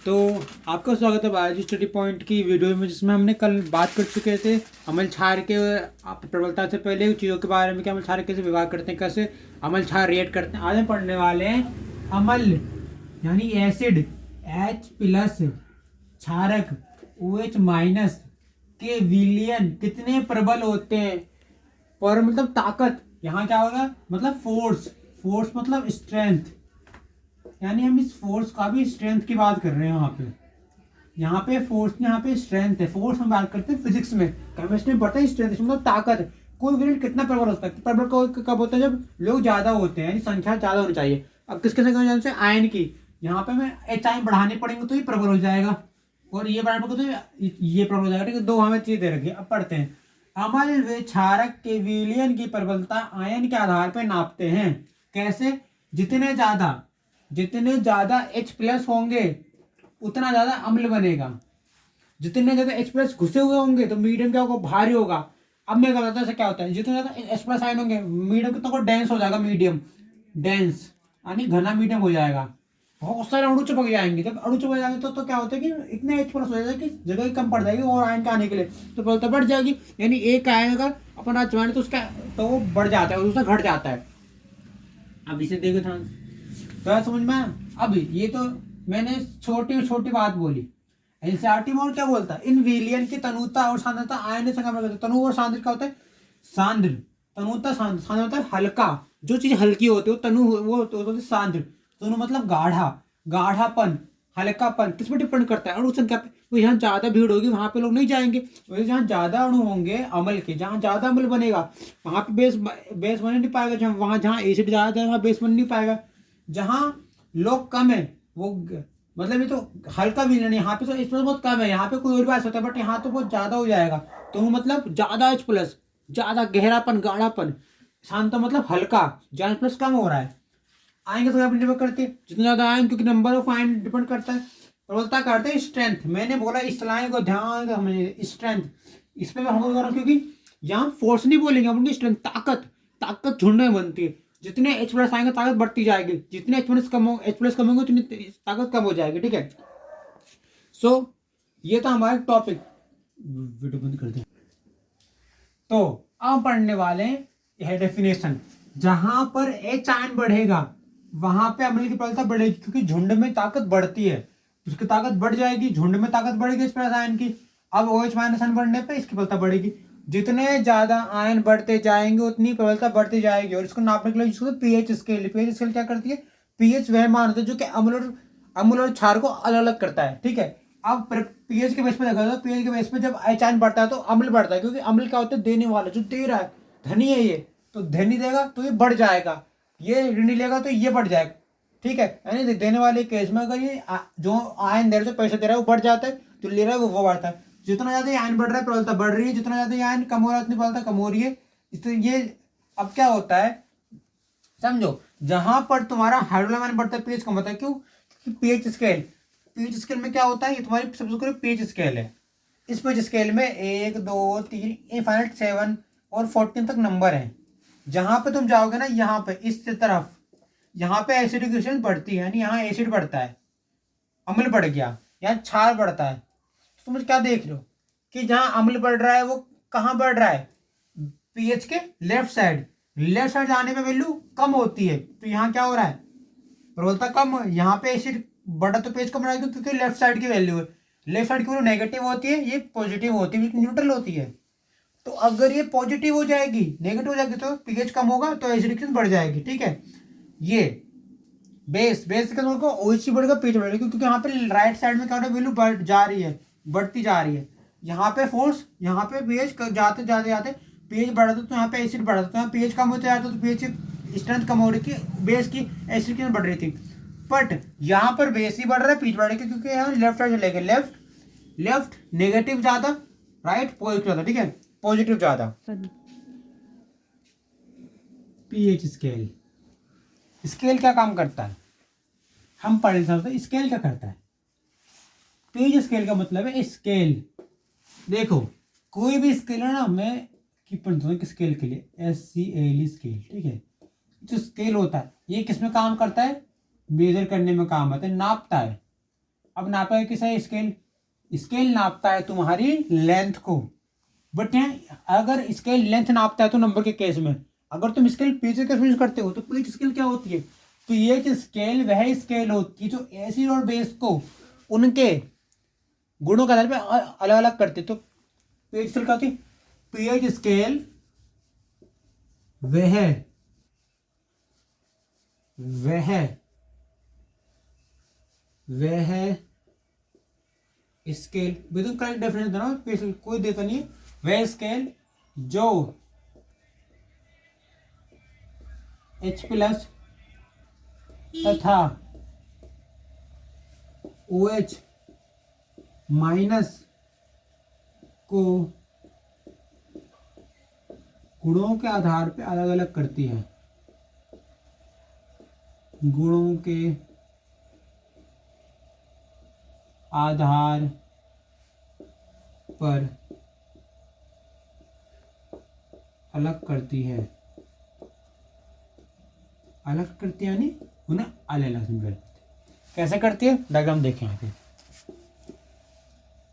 तो आपका स्वागत है बायोलॉजी स्टडी पॉइंट की वीडियो में, जिसमें हमने कल बात कर चुके थे अम्ल क्षार के प्रबलता से पहले चीज़ों के बारे में कि अम्ल क्षार कैसे व्यवहार करते हैं, कैसे अम्ल क्षार रिएक्ट करते हैं। आज हम पढ़ने वाले हैं अम्ल यानी एसिड H+ क्षारक OH- के विलयन कितने प्रबल होते हैं। पर मतलब ताकत, यहाँ क्या होगा मतलब फोर्स मतलब स्ट्रेंथ, यानी हम इस फोर्स का भी स्ट्रेंथ की बात कर रहे हैं। यहाँ पे फोर्स, यहाँ पे स्ट्रेंथ है। फोर्स हम बात करते हैं फिजिक्स में, केमिस्ट्री में पढ़ते हैं स्ट्रेंथ मतलब ताकत है। कोई विलेट कितना प्रबल होता है, प्रबल कब होता है जब लोग ज्यादा होते हैं, यानी संख्या ज्यादा होनी चाहिए। अब किसके संख्या आयन की, यहाँ पे मैं एच आयन बढ़ाने पड़ेंगे तो ये प्रबल हो जाएगा, और ये बढ़ाने पड़ेगा तो ये प्रबल हो जाएगा। ठीक है, दो हमें चीज दे रखी है। अब पढ़ते हैं। अम्ल व क्षारक के विलयन की प्रबलता आयन के आधार पर नापते हैं। कैसे? जितने ज्यादा H+ होंगे उतना ज्यादा अम्ल बनेगा। जितने ज्यादा H+ घुसे हुए होंगे तो मीडियम क्या होगा, भारी होगा। अब मैं बताता हूं क्या होता है। जितने ज्यादा H+ आयन होंगे मीडियम कितना को डेंस हो जाएगा, मीडियम डेंस यानी घना मीडियम हो जाएगा। बहुत सारे अणु चिपक जाएंगे। जब अणु चिपक जाएंगे तो क्या होता है कि इतने H+ हो जाएगा कि जगह कम पड़ जाएगी और आयन के आने के लिए, तो प्रबलता बढ़ जाएगी। यानी एक आयन अगर अपन आज तो उसका तो वो बढ़ जाता है और दूसरा घट जाता है। अब इसे देखो ध्यान, तो समझ में आया? अब ये तो मैंने छोटी बात बोली। एनसीईआरटी में और क्या बोलता है, इन विलयन की तनुता और सांद्रता आयन से कम करते हैं। तनु और सांद्र क्या होता है? सांद्र, तनुता सांद्र होता है हल्का, जो चीज हल्की होती है तनु वो होता है सांद्र। तनु मतलब गाढ़ापन, हल्कापन किस पर डिपेंड करता है? अणु संख्या पे। तो यहाँ ज्यादा भीड़ होगी वहां पे लोग नहीं जाएंगे। वैसे जहाँ ज्यादा अणु होंगे अम्ल के, जहाँ ज्यादा अम्ल बनेगा वहां पे बेस बन नहीं पाएगा। जहाँ वहां जहाँ एसिड ज्यादा है वहां बेस बन नहीं पाएगा। जहाँ लोग कम है वो मतलब ये तो हल्का भी नहीं, यहाँ पे तो H+ बहुत कम है। यहाँ पे कोई और भी आ सकता है बट यहाँ तो बहुत ज्यादा हो जाएगा। तो मतलब ज्यादा H+, ज्यादा गहरापन, गाढ़ापन। शांत मतलब हल्का, जहाँ H+ कम हो रहा है। आयन की संख्या पर निर्भर करती है, जितना ज्यादा आयन, क्योंकि नंबर ऑफ आयन डिपेंड करता है। प्रबलता करते हैं स्ट्रेंथ। मैंने बोला इस लाइन को ध्यान हमें स्ट्रेंथ इस पे हम लोग, क्योंकि यहाँ फोर्स नहीं बोलेंगे हम, स्ट्रेंथ ताकत झुंड में बनती है। जितने H+ आएंगे ताकत बढ़ती जाएगी, जितने H+ कम होंगे उतनी ताकत कम हो जाएगी। ठीक है, सो ये था हमारा टॉपिक। वीडियो बंद कर दे। तो अब पढ़ने वाले हैं डेफिनेशन। जहां पर H आयन बढ़ेगा वहां पे अम्ल की प्रबलता बढ़ेगी, क्योंकि झुंड में ताकत बढ़ती है, उसकी ताकत बढ़ जाएगी। झुंड में ताकत बढ़ेगी H+ आयन की। अब OH- आयन बढ़ने पे इसकी प्रबलता बढ़ेगी। जितने ज्यादा आयन बढ़ते जाएंगे उतनी प्रबलता बढ़ती जाएगी। और इसको नापने के लिए इसको पीएच स्केल, क्या करती है? पीएच वह मान होता है जो कि अम्ल और क्षार को अलग अलग करता है। ठीक है, अब पीएच के बेस पे देखा तो पीएच के बेस पे जब H आयन बढ़ता है तो अम्ल बढ़ता है, क्योंकि अम्ल क्या होता है? देने वाला, जो दे रहा है, धनी है ये, तो धनी देगा तो ये बढ़ जाएगा, ये ऋणी लेगा तो ये बढ़ जाएगा। ठीक है, यानी देने वाले केस में अगर ये जो आयन दे रहा है, जो पैसा दे रहा है वो बढ़ जाता है, जो ले रहा है वो बढ़ता है। जितना ज्यादा ये आयन बढ़ रहा है प्रबलता बढ़ रही है, जितना ज्यादा ये आयन कम हो रहा है उतनी प्रबलता कम हो रही है। इसलिए ये अब क्या होता है समझो, जहां पर तुम्हारा हाइड्रोजन आयन बढ़ता है पीएच कम होता है। क्यों? क्योंकि पीएच स्केल में क्या होता है, ये तुम्हारी सबसे पीएच स्केल है। इस पीएच स्केल में 1 2 3 इनफाइनाइट 7 और 14 तक नंबर है। जहां पे तुम जाओगे ना, यहाँ पे इस तरफ, यहाँ पे एसिडिक बढ़ती है, यानी यहाँ एसिड बढ़ता है, अम्ल बढ़ गया, यहाँ क्षार बढ़ता है। तो तुम क्या देख रहे हो कि जहां अम्ल बढ़ रहा है वो कहाँ बढ़ रहा है? पीएच के लेफ्ट साइड जाने पे वैल्यू कम होती है। तो यहाँ क्या हो रहा है? प्रबलता कम। यहाँ पे एसिड बढ़ा तो पेज कम रहेगा, क्योंकि लेफ्ट साइड की वैल्यू है। लेफ्ट साइड की वैल्यू नेगेटिव होती है, ये पॉजिटिव होती है, न्यूट्रल होती है। तो अगर ये पॉजिटिव हो जाएगी, नेगेटिव हो जाएगी तो पीएच कम होगा तो एसिडिक बढ़ जाएगी। ठीक है, ये बेस के अंदर को OH बढ़ेगा, पीएच बढ़ेगा, क्योंकि यहाँ पे राइट साइड में क्या वैल्यू बढ़ जा रही है, बढ़ती जा रही है। यहाँ पे फोर्स, यहाँ पे पीएच जाते जाते जाते पीएच बढ़ाते तो यहाँ पे एसिड बढ़ाता, तो यहाँ पीएच कम होते जाता तो पीएच स्ट्रेंथ कम हो रही थी, बेस की एसिड की बढ़ रही थी। बट यहाँ पर बेस ही बढ़ रहा है, पीएच बढ़ रही है, क्योंकि यहाँ लेफ्ट साइड चलेगा। लेफ्ट नेगेटिव ज्यादा, राइट पॉजिटिव ज्यादा। ठीक है, पॉजिटिव ज्यादा। पीएच स्केल क्या काम करता है हम पढ़ सकते हैं। स्केल क्या करता है? पेज स्केल का मतलब है स्केल। देखो कोई भी स्केल है ना, मैं की स्केल के लिए SCAL स्केल। ठीक है, जो स्केल होता है ये किस में काम करता है? मेजर करने में काम आता है, नापता है। अब नापा किसा स्केल, स्केल नापता है तुम्हारी लेंथ को, बट यहाँ अगर स्केल लेंथ नापता है तो नंबर के केस में, अगर तुम स्केल पेज के केस में यूज करते हो तो पेज स्केल क्या होती है, तो ये जो स्केल वह स्केल होती है जो एसिड और बेस को उनके गुणों के आधार पर अलग अलग करते, तो पेज स्केल क्या होती है, पेज स्केल वह स्केल, विद करेक्ट डेफिनेशन देना, पेज स्केल कोई देता नहीं है, वह स्केल जो H प्लस तथा OH माइनस को गुणों के आधार पे अलग अलग करती है, गुणों के आधार पर अलग करती है, अलग करती है यानी उन्हें अलग अलग सिंपल कैसे करती है, डायग्राम देखें यहाँ पे,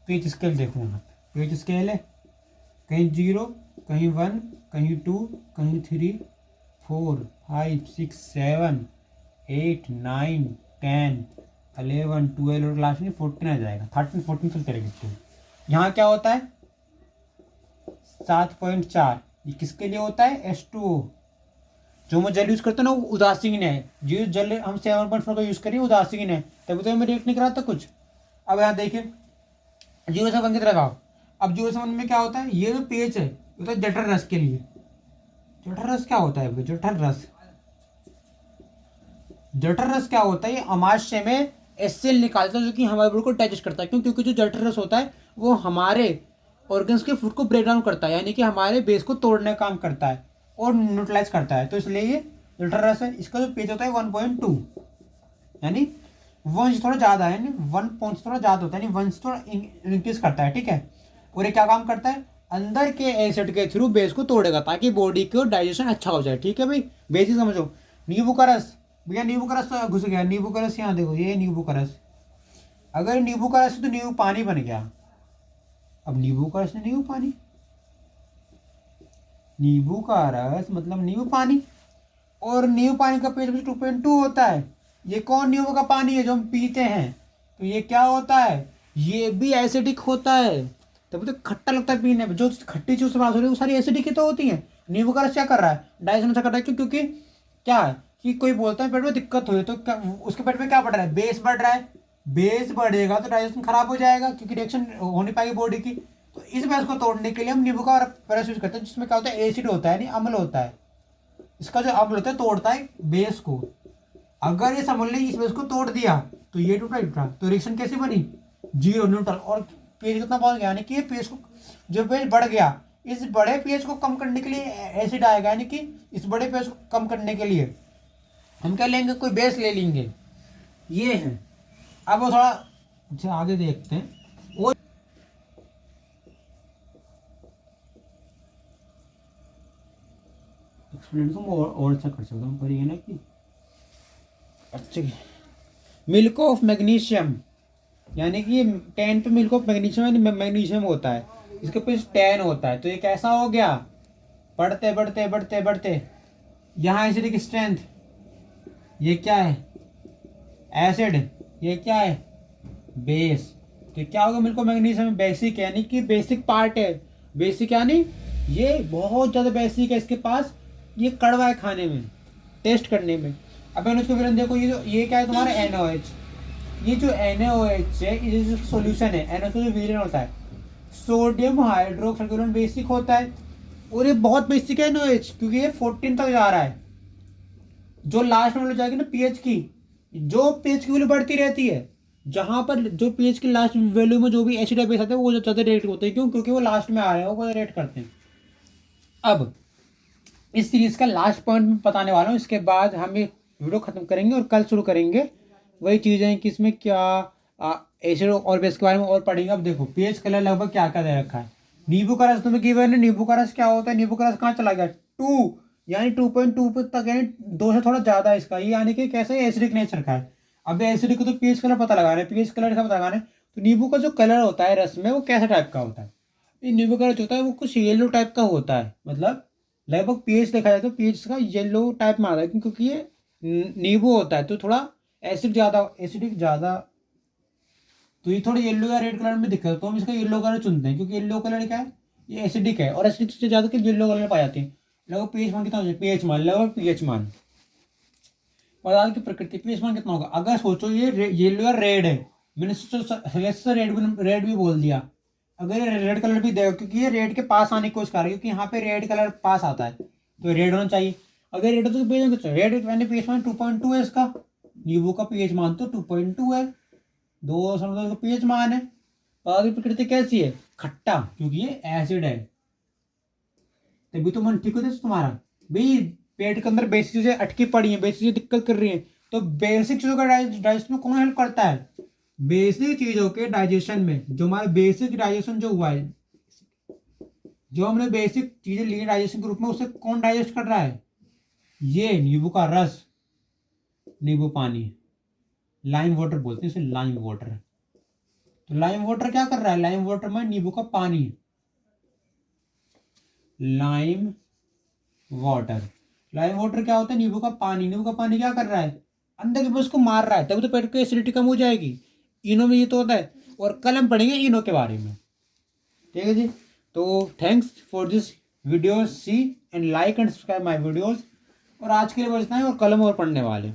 पेज स्केल देखो, यहाँ पे पेज स्केल है, कहीं 0, कहीं 1, कहीं 2, कहीं 3, 4, 5, 6, 7, 8, 9, 10, 11, 12 और लास्ट में 14 आ जाएगा, 13, 14 चलते रहेंगे। यहाँ क्या होता है 7.4, ये किसके लिए होता है H2O, जो मैं जल यूज करता हूँ ना वो उदासीन है, जो जल हम 7.4 का यूज करिए उदासीन है, तभी तो मैं रिएक्ट नहीं कराता कुछ। अब यहाँ देखिए 0 से 1 की तरफ आओ, अब 0 से 1 में क्या होता है, ये जो पेज है ये तो जठर रस के लिए, जठर रस क्या होता है, जठर रस, जठर रस क्या होता है, ये अमाशय में एसिड निकालता है जो कि हमारे बॉडी को डाइजेस्ट करता है, क्यों, क्योंकि जो जठर रस होता है वो हमारे ऑर्गन्स के फूड को ब्रेक डाउन करता है, यानी कि हमारे बेस को तोड़ने का काम करता है और न्यूट्रलाइज करता है, तो इसलिए ये जठर रस है। इसका जो पेज होता है 1.2, यानी 1 से थोड़ा ज़्यादा है, 1 पॉइंट से थोड़ा ज़्यादा होता है, यानी 1 से थोड़ा इंक्रीज करता है, ठीक है। और ये क्या काम करता है, अंदर के एसिड के थ्रू बेस को तोड़ेगा ताकि बॉडी को डाइजेशन अच्छा हो जाए, ठीक है भाई, बेसिक समझो। नींबू का रस, भैया नींबू का रस तो घुस गया, नींबू का रस यहाँ देखो, ये नींबू का रस, अगर नींबू का रस है तो नींबू पानी बन गया, अब नींबू का रस ने नींबू पानी, नींबू का रस मतलब नींबू पानी, और नींबू पानी का पेज 2.2 होता है, ये कौन नींबू का पानी है जो हम पीते हैं, तो ये क्या होता है, ये भी एसिडिक होता है, तभी तो खट्टा लगता है पीने में, जो खट्टी चीज बात हो रही है वो सारी एसिडिक ही तो होती है। नींबू का रस क्या कर रहा है, डाइजेशन अच्छा कर रहा है, क्यों, क्योंकि क्या है कि कोई बोलता है पेट में दिक्कत हो रही है तो उसके पेट में क्या बढ़ रहा है, बेस बढ़ रहा है, बेस बढ़ेगा तो डाइजेशन खराब हो जाएगा क्योंकि रिएक्शन हो नहीं पाएगी बॉडी की, तो इस बेस को तोड़ने के लिए हम नींबू का रस यूज करते हैं, जिसमें क्या होता है एसिड होता है, नहीं अम्ल होता है, इसका जो अम्ल होता है तोड़ता है बेस को, अगर ये अम्ल ने इस बेस को तोड़ दिया तो ये टूटा, तो रिएक्शन कैसी बनी, 0 न्यूट्रल, और पेज कितना पहुंच गया, यानी कि पेज को जो पेज बढ़ गया, इस बड़े पेज को कम करने के लिए एसिड आएगा, यानी कि इस बड़े पेज को कम करने के लिए हम क्या लेंगे, कोई बेस ले लेंगे, ये है। अब वो थोड़ा आगे देखते हैं, वो एक्सप्लेन तो और अच्छा कर सकता हूँ, पर ये ना कि अच्छे मिल्क ऑफ मैग्नीशियम, यानी कि 10 पे मिल्क ऑफ मैग्नीशियम यानी मैग्नीशियम होता है, इसके ऊपर 10 होता है, तो ये कैसा हो गया, बढ़ते बढ़ते बढ़ते बढ़ते यहाँ एसिडिक स्ट्रेंथ, ये क्या है एसिड, ये क्या है बेस, तो क्या होगा मिल्क ऑफ मैग्नीशियम बेसिक, यानी कि बेसिक पार्ट है, बेसिक यानी ये बहुत ज़्यादा बेसिक है, इसके पास ये कड़वा है खाने में, टेस्ट करने में। अब मैंने उसको विलन देखो, ये क्या है तुम्हारा NaOH, ये जो NaOH है ये जो सॉल्यूशन है, NaOH जो विलन होता है सोडियम हाइड्रोक्साइड बेसिक होता है, और ये बहुत बेसिक है NaOH क्योंकि ये 14 तक जा रहा है, जो लास्ट में जाएगी ना पीएच की, जो पीएच की वैल्यू बढ़ती रहती है, जहां पर जो पीएच की लास्ट वैल्यू में जो भी एसिड बेस आते हैं वो ज़्यादा रेट होते हैं, क्यों, क्योंकि वो लास्ट में आ रहे हैं, वो रेट करते हैं। अब इस सीरीज का लास्ट पॉइंट मैं बताने वाला हूँ, इसके बाद हम ये वीडियो खत्म करेंगे और कल शुरू करेंगे वही चीज़ें कि इसमें क्या एसिड और बेस के बारे में और पढ़ेंगे। अब देखो पीएच कलर लगभग क्या क्या दे रखा है, नींबू का रस तुम्हें गिवन है, नींबू का रस क्या होता है, नींबू का रस कहाँ चला गया 2, यानी 2.2 तक, यानी 2 से थोड़ा ज़्यादा इसका, ये यानी कि कैसे एसिडिक नेचर का है। अब एसिडिक को तो पीएच कलर पता लगाना है, पीएच कलर का पता लगाना है। तो नींबू का जो कलर होता है रस में वो कैसा टाइप का होता है? ये नींबू कलर जो होता है वो कुछ येलो टाइप का होता है, मतलब लगभग पीएच देखा जाए तो पीएच का येलो टाइप में आता है, क्योंकि ये नींबू होता है तो थोड़ा एसिड ज़्यादा, एसिडिक ज़्यादा, तो ये थोड़ा येलो या रेड कलर में दिखता है, तो हम इसका येलो कलर चुनते हैं, क्योंकि येलो कलर क्या है, ये एसिडिक है, और एसिडिक से ज़्यादा येलो कलर पाए जाते हैं। लगभग पीएच मान कितना हो जाए, पीएच मान, लगभग पीएच मान, पदार्थ की प्रकृति पीएच मान कितना होगा? अगर सोचो ये येलो या रेड है, मैंने सोचो रेड भी बोल दिया, अगर ये रेड कलर भी देगा, क्योंकि ये रेड के पास आने की कोशिश कर रहा है, क्योंकि यहाँ पे रेड कलर पास आता है तो रेड होना चाहिए। अगर रेड तो पीएच रेड मैंने पीएच मान 2.2 है इसका, नींबू का पीएच मान तो 2.2 है, दो समझो का पीएच मान है। पदार्थ की प्रकृति कैसी है? खट्टा, क्योंकि ये एसिड है, तभी तो मन ठीक होता है तुम्हारा। भाई पेट के अंदर बेसिक चीजें अटकी पड़ी हैं, बेसिक चीजें दिक्कत कर रही हैं, तो बेसिक चीजों का डाइजेशन में कौन हेल्प करता है? बेसिक चीजों के डाइजेशन में, जो हमारा बेसिक डाइजेशन जो हुआ है, जो हमने बेसिक चीजें ली डाइजेशन के रूप में, उसे कौन डाइजेस्ट कर रहा है? ये नींबू का रस, नींबू पानी, लाइम वाटर बोलते हैं इसे, लाइम वाटर। तो लाइम वाटर क्या कर रहा है? लाइम वाटर में नींबू का पानी, लाइम वाटर, लाइम वाटर क्या होता है? नींबू का पानी। नींबू का पानी क्या कर रहा है? अंदर के उसको मार रहा है, तभी तो पेट की एसिडिटी कम हो जाएगी। इनो में ये तो होता है, और कल हम पढ़ेंगे इनो के बारे में, ठीक है जी। तो thanks for this video, see and like and subscribe my videos. और आज के लिए बस इतना है, और कल हम और पढ़ने वाले।